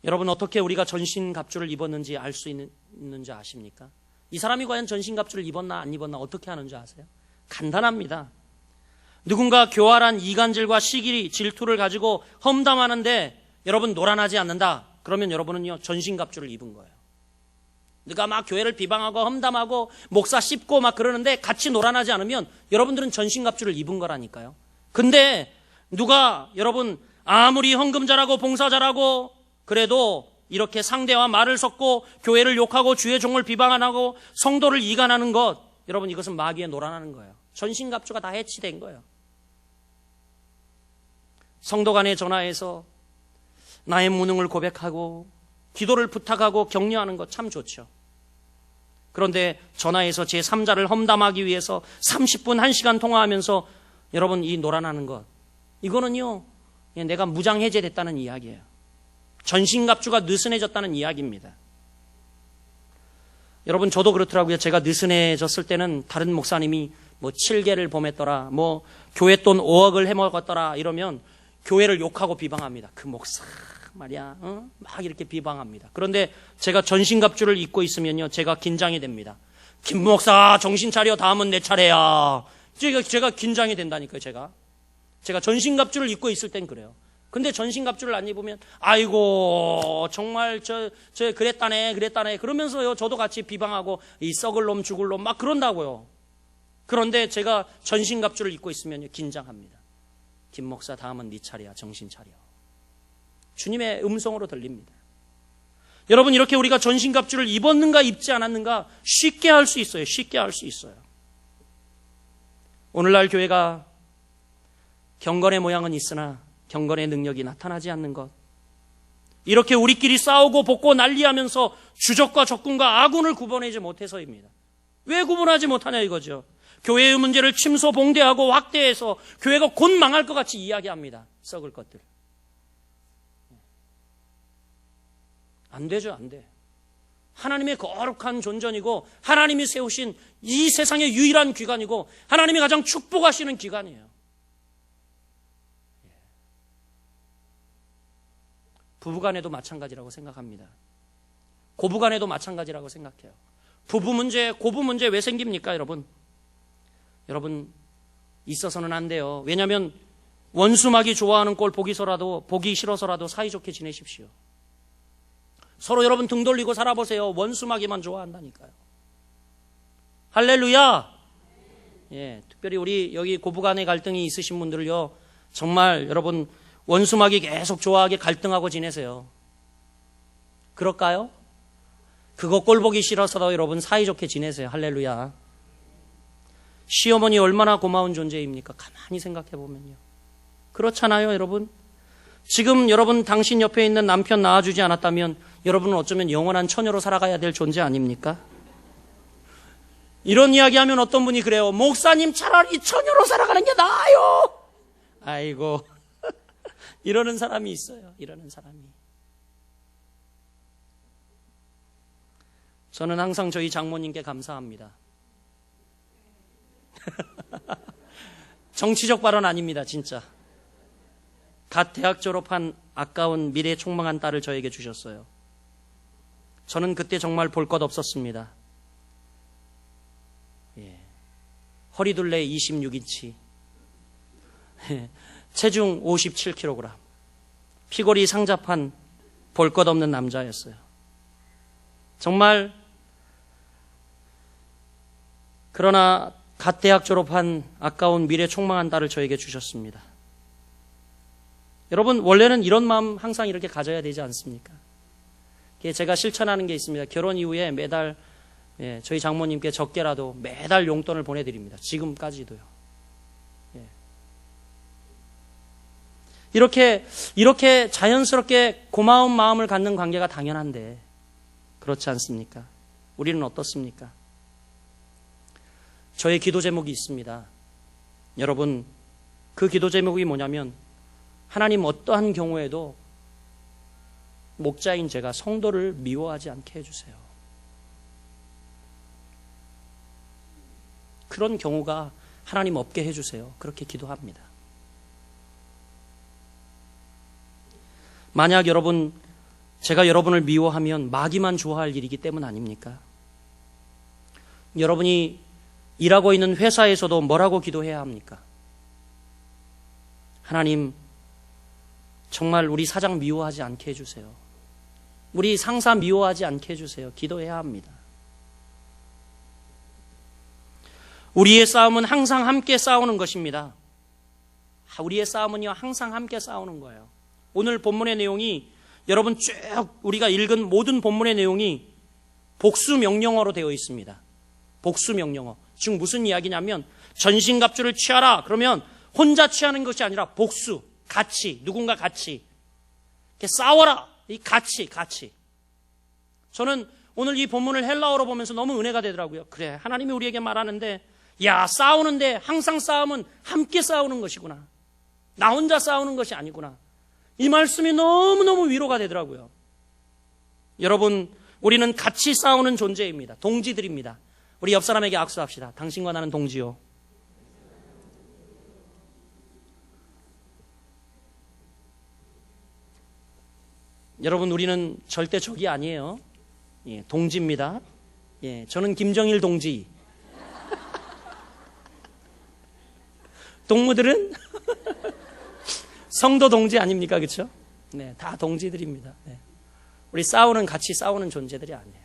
여러분, 어떻게 우리가 전신갑주를 입었는지 알 수 있는지 아십니까? 이 사람이 과연 전신갑주를 입었나 안 입었나 어떻게 하는지 아세요? 간단합니다. 누군가 교활한 이간질과 시기, 질투를 가지고 험담하는데 여러분 노란하지 않는다. 그러면 여러분은요 전신갑주를 입은 거예요. 누가 막 교회를 비방하고 험담하고 목사 씹고 막 그러는데 같이 노란하지 않으면 여러분들은 전신갑주를 입은 거라니까요. 근데 누가 여러분 아무리 헌금 잘하고 봉사 잘하고 그래도 이렇게 상대와 말을 섞고 교회를 욕하고 주의 종을 비방 안 하고 성도를 이간하는 것, 여러분 이것은 마귀에 노란하는 거예요. 전신갑주가 다 해치된 거예요. 성도 간에 전화해서 나의 무능을 고백하고 기도를 부탁하고 격려하는 것 참 좋죠. 그런데 전화해서 제3자를 험담하기 위해서 30분, 1시간 통화하면서 여러분 이 노란하는 것, 이거는요 내가 무장해제됐다는 이야기예요. 전신갑주가 느슨해졌다는 이야기입니다. 여러분 저도 그렇더라고요. 제가 느슨해졌을 때는 다른 목사님이 뭐 7개를 범했더라, 뭐 교회 돈 5억을 해먹었더라 이러면 교회를 욕하고 비방합니다. 그 목사 말이야, 막 이렇게 비방합니다. 그런데 제가 전신갑주를 입고 있으면요 제가 긴장이 됩니다. 김 목사 정신 차려, 다음은 내 차례야. 제가 긴장이 된다니까요. 제가 전신갑주를 입고 있을 땐 그래요. 근데 전신갑주를 안 입으면 아이고 정말 저 그랬다네 그러면서요 저도 같이 비방하고 이 썩을 놈 죽을 놈 막 그런다고요. 그런데 제가 전신갑주를 입고 있으면 긴장합니다. 김 목사 다음은 네 차례야, 정신 차려. 주님의 음성으로 들립니다. 여러분 이렇게 우리가 전신갑주를 입었는가 입지 않았는가 쉽게 할 수 있어요. 쉽게 할 수 있어요. 오늘날 교회가 경건의 모양은 있으나 경건의 능력이 나타나지 않는 것, 이렇게 우리끼리 싸우고 볶고 난리하면서 주적과 적군과 아군을 구분하지 못해서입니다. 왜 구분하지 못하냐 이거죠. 교회의 문제를 침소봉대하고 확대해서 교회가 곧 망할 것 같이 이야기합니다. 썩을 것들. 안 되죠, 안 돼. 하나님의 거룩한 존전이고 하나님이 세우신 이 세상의 유일한 기관이고 하나님이 가장 축복하시는 기관이에요. 부부간에도 마찬가지라고 생각합니다. 고부간에도 마찬가지라고 생각해요. 부부 문제, 고부 문제 왜 생깁니까, 여러분? 여러분 있어서는 안 돼요. 왜냐하면 원수마귀 좋아하는 꼴 보기 싫어서라도 사이좋게 지내십시오. 서로 여러분 등 돌리고 살아보세요. 원수마귀만 좋아한다니까요. 할렐루야. 예, 특별히 우리 여기 고부간의 갈등이 있으신 분들을요 정말 여러분 원수마귀 계속 좋아하게 갈등하고 지내세요. 그럴까요? 그거 꼴 보기 싫어서도 여러분 사이좋게 지내세요. 할렐루야. 시어머니 얼마나 고마운 존재입니까? 가만히 생각해 보면요. 그렇잖아요, 여러분. 지금 여러분 당신 옆에 있는 남편 낳아주지 않았다면 여러분은 어쩌면 영원한 처녀로 살아가야 될 존재 아닙니까? 이런 이야기하면 어떤 분이 그래요. 목사님 차라리 처녀로 살아가는 게 나아요. 아이고 이러는 사람이 있어요. 이러는 사람이. 저는 항상 저희 장모님께 감사합니다. 정치적 발언 아닙니다, 진짜. 갓 대학 졸업한 아까운 미래에 촉망한 딸을 저에게 주셨어요. 저는 그때 정말 볼 것 없었습니다. 허리둘레 26인치, 체중 57kg, 피골이 상잡한 볼 것 없는 남자였어요. 정말. 그러나 갓 대학 졸업한 아까운 미래 촉망한 딸을 저에게 주셨습니다. 여러분, 원래는 이런 마음 항상 이렇게 가져야 되지 않습니까? 제가 실천하는 게 있습니다. 결혼 이후에 매달 저희 장모님께 적게라도 매달 용돈을 보내드립니다. 지금까지도요. 이렇게 자연스럽게 고마운 마음을 갖는 관계가 당연한데 그렇지 않습니까? 우리는 어떻습니까? 저의 기도 제목이 있습니다. 여러분, 그 기도 제목이 뭐냐면 하나님 어떠한 경우에도 목자인 제가 성도를 미워하지 않게 해주세요. 그런 경우가 하나님 없게 해주세요. 그렇게 기도합니다. 만약 제가 여러분을 미워하면 마귀만 좋아할 일이기 때문 아닙니까? 여러분이 일하고 있는 회사에서도 뭐라고 기도해야 합니까? 하나님, 정말 우리 사장 미워하지 않게 해주세요. 우리 상사 미워하지 않게 해주세요. 기도해야 합니다. 우리의 싸움은 항상 함께 싸우는 것입니다. 우리의 싸움은요, 항상 함께 싸우는 거예요. 오늘 본문의 내용이, 여러분 쭉 우리가 읽은 모든 본문의 내용이 복수 명령어로 되어 있습니다. 복수 명령어. 즉 무슨 이야기냐면 전신갑주를 취하라. 그러면 혼자 취하는 것이 아니라 복수, 같이, 누군가 같이 이렇게 싸워라. 이 같이. 저는 오늘 이 본문을 헬라어로 보면서 너무 은혜가 되더라고요. 그래, 하나님이 우리에게 말하는데, 야, 싸우는데 항상 싸움은 함께 싸우는 것이구나. 나 혼자 싸우는 것이 아니구나. 이 말씀이 너무너무 위로가 되더라고요. 여러분, 우리는 같이 싸우는 존재입니다. 동지들입니다. 우리 옆 사람에게 악수합시다. 당신과 나는 동지요. 여러분, 우리는 절대 적이 아니에요. 동지입니다. 저는 김정일 동지. 동무들은 성도 동지 아닙니까? 그렇죠? 네, 다 동지들입니다. 네. 우리 같이 싸우는 존재들이 아니에요.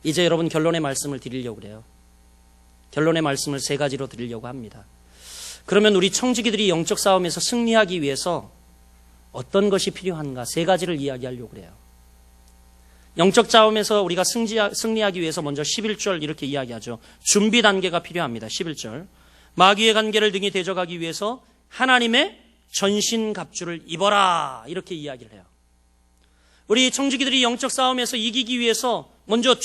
이제 여러분 결론의 말씀을 드리려고 그래요. 결론의 말씀을 3가지로 드리려고 합니다. 그러면 우리 청지기들이 영적 싸움에서 승리하기 위해서 어떤 것이 필요한가? 3가지를 이야기하려고 그래요. 영적 싸움에서 우리가 승리하기 위해서 먼저 11절 이렇게 이야기하죠. 준비 단계가 필요합니다. 11절. 마귀의 관계를 등에 대적하기 위해서 하나님의 전신갑주를 입어라. 이렇게 이야기를 해요. 우리 청지기들이 영적 싸움에서 이기기 위해서 먼저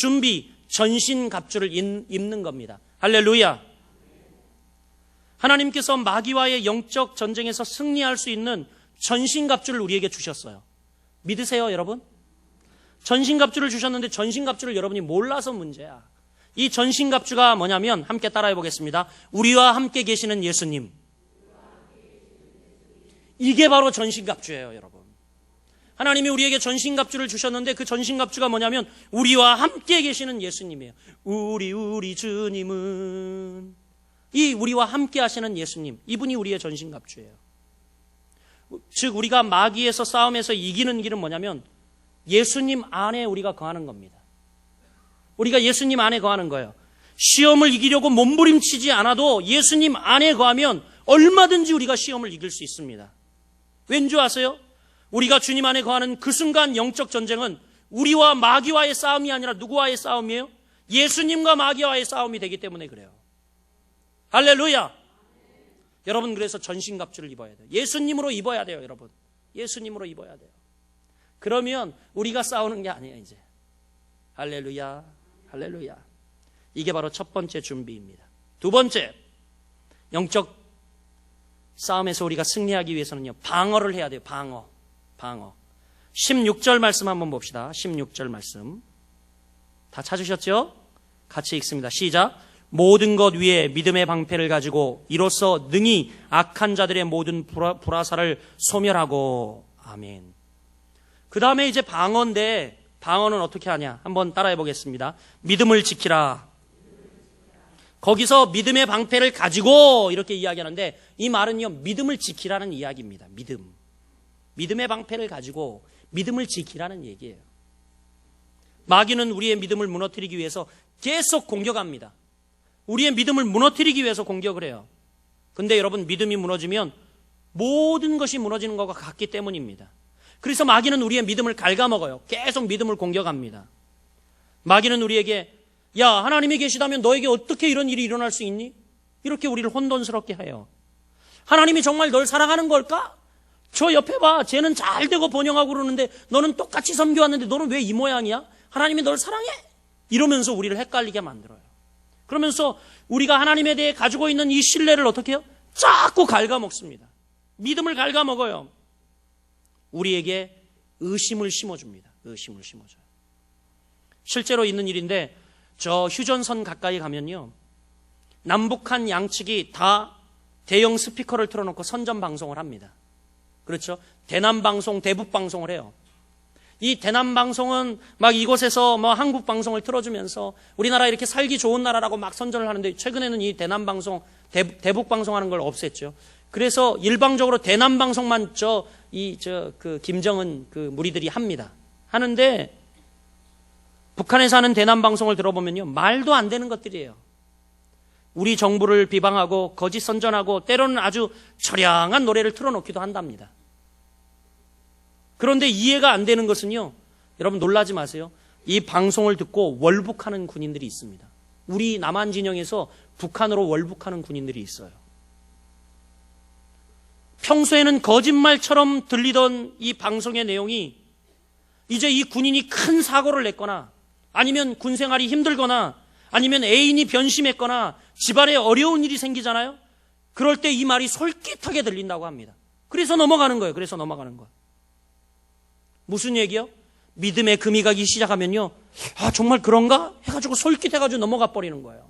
전신갑주를 입는 겁니다. 할렐루야. 하나님께서 마귀와의 영적 전쟁에서 승리할 수 있는 전신갑주를 우리에게 주셨어요. 믿으세요, 여러분? 전신갑주를 주셨는데 전신갑주를 여러분이 몰라서 문제야. 이 전신갑주가 뭐냐면 함께 따라해 보겠습니다. 우리와 함께 계시는 예수님. 이게 바로 전신갑주예요, 여러분. 하나님이 우리에게 전신갑주를 주셨는데 그 전신갑주가 뭐냐면 우리와 함께 계시는 예수님이에요. 우리 주님은, 이 우리와 함께 하시는 예수님, 이분이 우리의 전신갑주예요. 즉 우리가 마귀에서 싸움에서 이기는 길은 뭐냐면 예수님 안에 우리가 거하는 겁니다. 우리가 예수님 안에 거하는 거예요. 시험을 이기려고 몸부림치지 않아도 예수님 안에 거하면 얼마든지 우리가 시험을 이길 수 있습니다. 왠지 아세요? 우리가 주님 안에 거하는 그 순간 영적 전쟁은 우리와 마귀와의 싸움이 아니라 누구와의 싸움이에요? 예수님과 마귀와의 싸움이 되기 때문에 그래요. 할렐루야. 여러분, 그래서 전신갑주를 입어야 돼요. 예수님으로 입어야 돼요, 여러분. 예수님으로 입어야 돼요. 그러면 우리가 싸우는 게 아니에요, 이제. 할렐루야. 할렐루야. 이게 바로 첫 번째 준비입니다. 두 번째, 영적 싸움에서 우리가 승리하기 위해서는요, 방어를 해야 돼요. 방어. 16절 말씀 한번 봅시다. 16절 말씀. 다 찾으셨죠? 같이 읽습니다. 시작. 모든 것 위에 믿음의 방패를 가지고 이로써 능히 악한 자들의 모든 불화살을 소멸하고. 아멘. 그 다음에 이제 방어인데, 방어는 어떻게 하냐? 한번 따라해 보겠습니다. 믿음을 지키라. 거기서 믿음의 방패를 가지고 이렇게 이야기하는데, 이 말은요, 믿음을 지키라는 이야기입니다. 믿음의 방패를 가지고 믿음을 지키라는 얘기예요. 마귀는 우리의 믿음을 무너뜨리기 위해서 계속 공격합니다. 우리의 믿음을 무너뜨리기 위해서 공격을 해요. 근데 여러분, 믿음이 무너지면 모든 것이 무너지는 것과 같기 때문입니다. 그래서 마귀는 우리의 믿음을 갉아먹어요. 계속 믿음을 공격합니다. 마귀는 우리에게, 야, 하나님이 계시다면 너에게 어떻게 이런 일이 일어날 수 있니? 이렇게 우리를 혼돈스럽게 해요. 하나님이 정말 널 사랑하는 걸까? 저 옆에 봐. 쟤는 잘 되고 번영하고 그러는데 너는 똑같이 섬겨왔는데 너는 왜 이 모양이야? 하나님이 널 사랑해? 이러면서 우리를 헷갈리게 만들어요. 그러면서 우리가 하나님에 대해 가지고 있는 이 신뢰를 어떻게 해요? 자꾸 갉아먹습니다. 믿음을 갉아먹어요. 우리에게 의심을 심어줍니다. 의심을 심어줘요. 실제로 있는 일인데, 저 휴전선 가까이 가면요, 남북한 양측이 다 대형 스피커를 틀어놓고 선전 방송을 합니다. 그렇죠? 대남방송, 대북방송을 해요. 이 대남방송은 막 이곳에서 뭐 한국방송을 틀어주면서 우리나라 이렇게 살기 좋은 나라라고 막 선전을 하는데, 최근에는 이 대남방송, 대북방송 하는 걸 없앴죠. 그래서 일방적으로 대남방송만 김정은 그 무리들이 합니다. 하는데, 북한에서 하는 대남방송을 들어보면요, 말도 안 되는 것들이에요. 우리 정부를 비방하고 거짓 선전하고 때로는 아주 처량한 노래를 틀어놓기도 한답니다. 그런데 이해가 안 되는 것은요, 여러분 놀라지 마세요. 이 방송을 듣고 월북하는 군인들이 있습니다. 우리 남한 진영에서 북한으로 월북하는 군인들이 있어요. 평소에는 거짓말처럼 들리던 이 방송의 내용이 이제 이 군인이 큰 사고를 냈거나, 아니면 군생활이 힘들거나, 아니면 애인이 변심했거나 집안에 어려운 일이 생기잖아요. 그럴 때 이 말이 솔깃하게 들린다고 합니다. 그래서 넘어가는 거예요. 그래서 넘어가는 거예요. 무슨 얘기요? 믿음의 금이 가기 시작하면요, 아, 정말 그런가? 해가지고 솔깃해가지고 넘어가 버리는 거예요.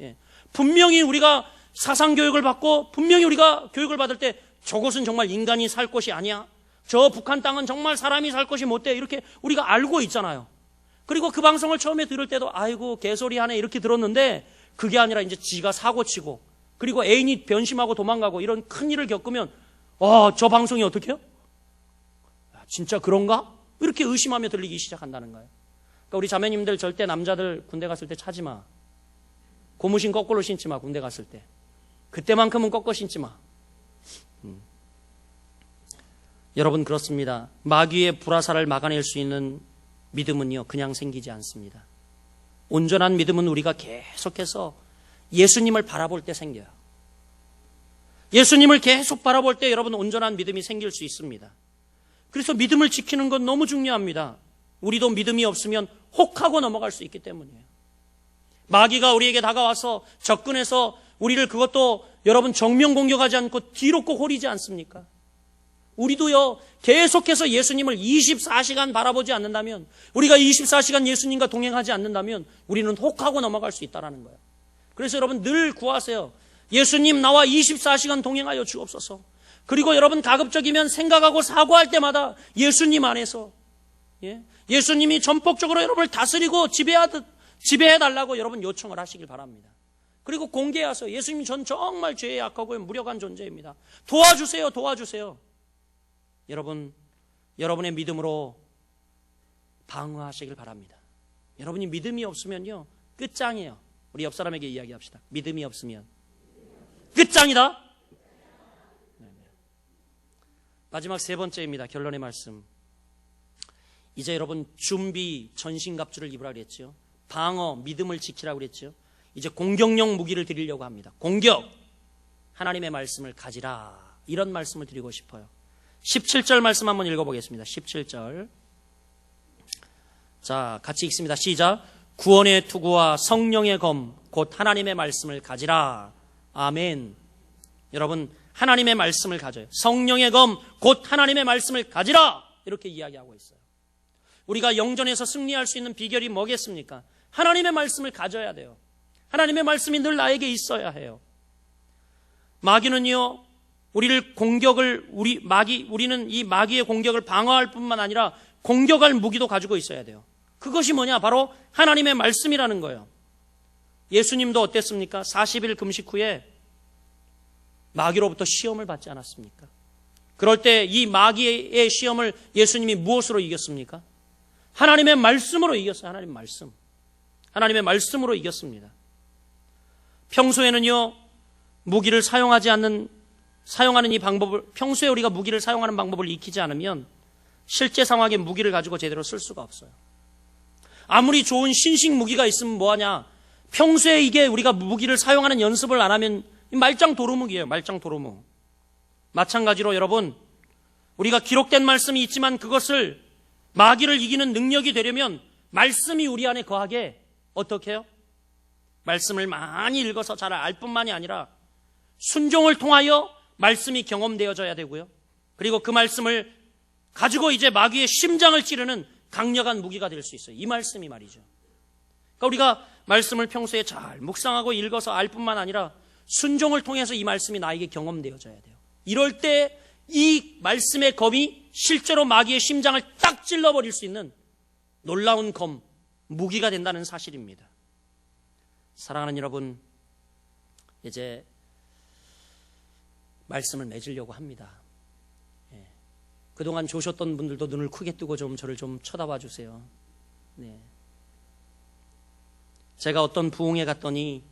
예. 분명히 우리가 사상교육을 받고, 분명히 우리가 교육을 받을 때 저곳은 정말 인간이 살 곳이 아니야, 저 북한 땅은 정말 사람이 살 곳이 못 돼, 이렇게 우리가 알고 있잖아요. 그리고 그 방송을 처음에 들을 때도 아이고 개소리 하네 이렇게 들었는데, 그게 아니라 이제 지가 사고치고, 그리고 애인이 변심하고 도망가고 이런 큰일을 겪으면, 저 방송이 어떻게 해요? 진짜 그런가? 이렇게 의심하며 들리기 시작한다는 거예요. 그러니까 우리 자매님들 절대 남자들 군대 갔을 때 차지 마. 고무신 거꾸로 신지 마. 군대 갔을 때 그때만큼은 꺾어 신지 마. 여러분, 그렇습니다. 마귀의 불화살을 막아낼 수 있는 믿음은요, 그냥 생기지 않습니다. 온전한 믿음은 우리가 계속해서 예수님을 바라볼 때 생겨요. 예수님을 계속 바라볼 때 여러분, 온전한 믿음이 생길 수 있습니다. 그래서 믿음을 지키는 건 너무 중요합니다. 우리도 믿음이 없으면 혹하고 넘어갈 수 있기 때문이에요. 마귀가 우리에게 다가와서 접근해서 우리를, 그것도 여러분 정면 공격하지 않고 뒤로 꼭 호리지 않습니까? 우리도요, 계속해서 예수님을 24시간 바라보지 않는다면, 우리가 24시간 예수님과 동행하지 않는다면 우리는 혹하고 넘어갈 수 있다는 거예요. 그래서 여러분 늘 구하세요. 예수님, 나와 24시간 동행하여 주옵소서. 그리고 여러분 가급적이면 생각하고 사고할 때마다 예수님 안에서, 예수님이 전폭적으로 여러분을 다스리고 지배해달라고 여러분 요청을 하시길 바랍니다. 그리고 공개하세요. 예수님, 전 정말 죄에 약하고 무력한 존재입니다. 도와주세요. 도와주세요. 여러분, 여러분의 믿음으로 방어하시길 바랍니다. 여러분이 믿음이 없으면요, 끝장이에요. 우리 옆 사람에게 이야기합시다. 믿음이 없으면 끝장이다. 마지막 세 번째입니다. 결론의 말씀. 이제 여러분 준비, 전신갑주를 입으라 그랬죠. 방어, 믿음을 지키라고 그랬죠. 이제 공격용 무기를 드리려고 합니다. 공격, 하나님의 말씀을 가지라, 이런 말씀을 드리고 싶어요. 17절 말씀 한번 읽어보겠습니다. 17절. 자, 같이 읽습니다. 시작. 구원의 투구와 성령의 검, 곧 하나님의 말씀을 가지라. 아멘. 여러분, 하나님의 말씀을 가져요. 성령의 검, 곧 하나님의 말씀을 가지라, 이렇게 이야기하고 있어요. 우리가 영전에서 승리할 수 있는 비결이 뭐겠습니까? 하나님의 말씀을 가져야 돼요. 하나님의 말씀이 늘 나에게 있어야 해요. 마귀는요, 우리는 이 마귀의 공격을 방어할 뿐만 아니라 공격할 무기도 가지고 있어야 돼요. 그것이 뭐냐? 바로 하나님의 말씀이라는 거예요. 예수님도 어땠습니까? 40일 금식 후에 마귀로부터 시험을 받지 않았습니까? 그럴 때 이 마귀의 시험을 예수님이 무엇으로 이겼습니까? 하나님의 말씀으로 이겼어요. 하나님의 말씀으로 이겼습니다. 평소에는요, 무기를 사용하는 이 방법을, 평소에 우리가 무기를 사용하는 방법을 익히지 않으면 실제 상황에 무기를 가지고 제대로 쓸 수가 없어요. 아무리 좋은 신식 무기가 있으면 뭐하냐? 평소에 이게 우리가 무기를 사용하는 연습을 안 하면 말짱 도루묵이에요. 말짱 도루묵. 마찬가지로 여러분, 우리가 기록된 말씀이 있지만 그것을 마귀를 이기는 능력이 되려면 말씀이 우리 안에 거하게 어떻게 해요? 말씀을 많이 읽어서 잘 알 뿐만이 아니라 순종을 통하여 말씀이 경험되어져야 되고요. 그리고 그 말씀을 가지고 이제 마귀의 심장을 찌르는 강력한 무기가 될 수 있어요. 이 말씀이 말이죠. 그러니까 우리가 말씀을 평소에 잘 묵상하고 읽어서 알 뿐만 아니라 순종을 통해서 이 말씀이 나에게 경험되어져야 돼요. 이럴 때 이 말씀의 검이 실제로 마귀의 심장을 딱 찔러버릴 수 있는 놀라운 검, 무기가 된다는 사실입니다. 사랑하는 여러분, 이제 말씀을 맺으려고 합니다. 그동안 조셨던 분들도 눈을 크게 뜨고 저를 좀 쳐다봐 주세요. 네. 제가 어떤 부흥회 갔더니,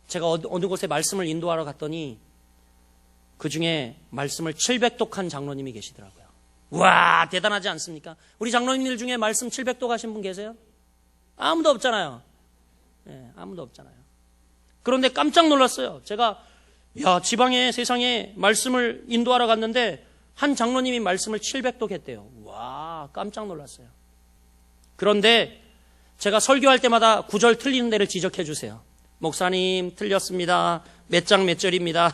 제가 어느 곳에 말씀을 인도하러 갔더니 그 중에 말씀을 700독 한 장로님이 계시더라고요. 우와, 대단하지 않습니까? 우리 장로님들 중에 말씀 700독 하신 분 계세요? 아무도 없잖아요. 네, 아무도 없잖아요. 그런데 깜짝 놀랐어요. 제가 지방에 세상에 말씀을 인도하러 갔는데 한 장로님이 말씀을 700독 했대요. 와, 깜짝 놀랐어요. 그런데 제가 설교할 때마다 구절 틀리는 데를 지적해 주세요. 목사님 틀렸습니다. 몇 장 몇 절입니다.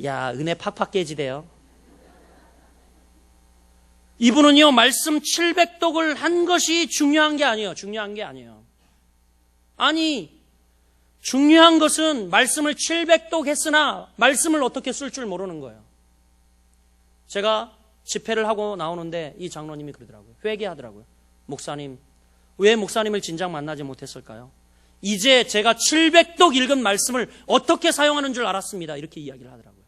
야, 은혜 팍팍 깨지대요. 이분은요, 말씀 700독을 한 것이 중요한 게 아니에요. 아니, 중요한 것은 말씀을 700독 했으나 말씀을 어떻게 쓸 줄 모르는 거예요. 제가 집회를 하고 나오는데 이 장로님이 그러더라고요. 회개하더라고요. 목사님, 왜 목사님을 진작 만나지 못했을까요? 이제 제가 700독 읽은 말씀을 어떻게 사용하는 줄 알았습니다. 이렇게 이야기를 하더라고요.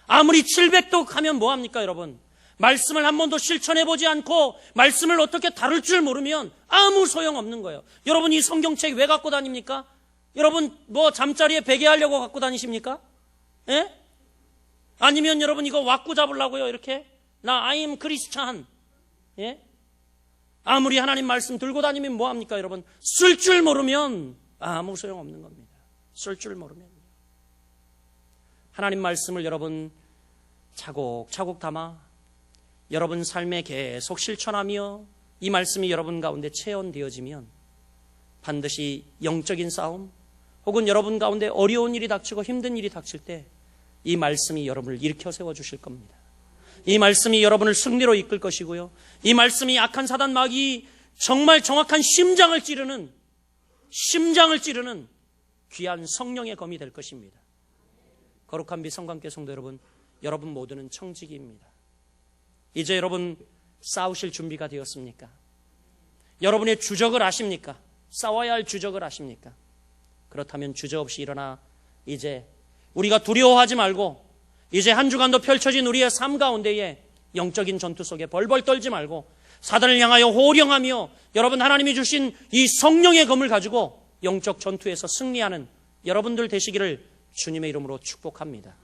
아무리 700독 하면 뭐합니까, 여러분? 말씀을 한 번도 실천해보지 않고 말씀을 어떻게 다룰 줄 모르면 아무 소용없는 거예요. 여러분, 이 성경책 왜 갖고 다닙니까? 여러분, 잠자리에 베개 하려고 갖고 다니십니까? 예? 아니면 여러분 이거 왁구 잡으려고요, 이렇게? 나 I'm 크리스찬. 예? 아무리 하나님 말씀 들고 다니면 뭐합니까, 여러분? 쓸 줄 모르면 아무 소용없는 겁니다. 쓸 줄 모르면. 하나님 말씀을 여러분 차곡차곡 담아 여러분 삶에 계속 실천하며 이 말씀이 여러분 가운데 체험되어지면 반드시 영적인 싸움 혹은 여러분 가운데 어려운 일이 닥치고 힘든 일이 닥칠 때 이 말씀이 여러분을 일으켜 세워주실 겁니다. 이 말씀이 여러분을 승리로 이끌 것이고요. 이 말씀이 악한 사단 마귀 정말 정확한 심장을 찌르는 귀한 성령의 검이 될 것입니다. 거룩한 빛 성관계 성도 여러분, 여러분 모두는 청지기입니다. 이제 여러분 싸우실 준비가 되었습니까? 여러분의 주적을 아십니까? 싸워야 할 주적을 아십니까? 그렇다면 주저없이 일어나 이제 우리가 두려워하지 말고 이제 한 주간도 펼쳐진 우리의 삶 가운데에 영적인 전투 속에 벌벌 떨지 말고 사단을 향하여 호령하며 여러분 하나님이 주신 이 성령의 검을 가지고 영적 전투에서 승리하는 여러분들 되시기를 주님의 이름으로 축복합니다.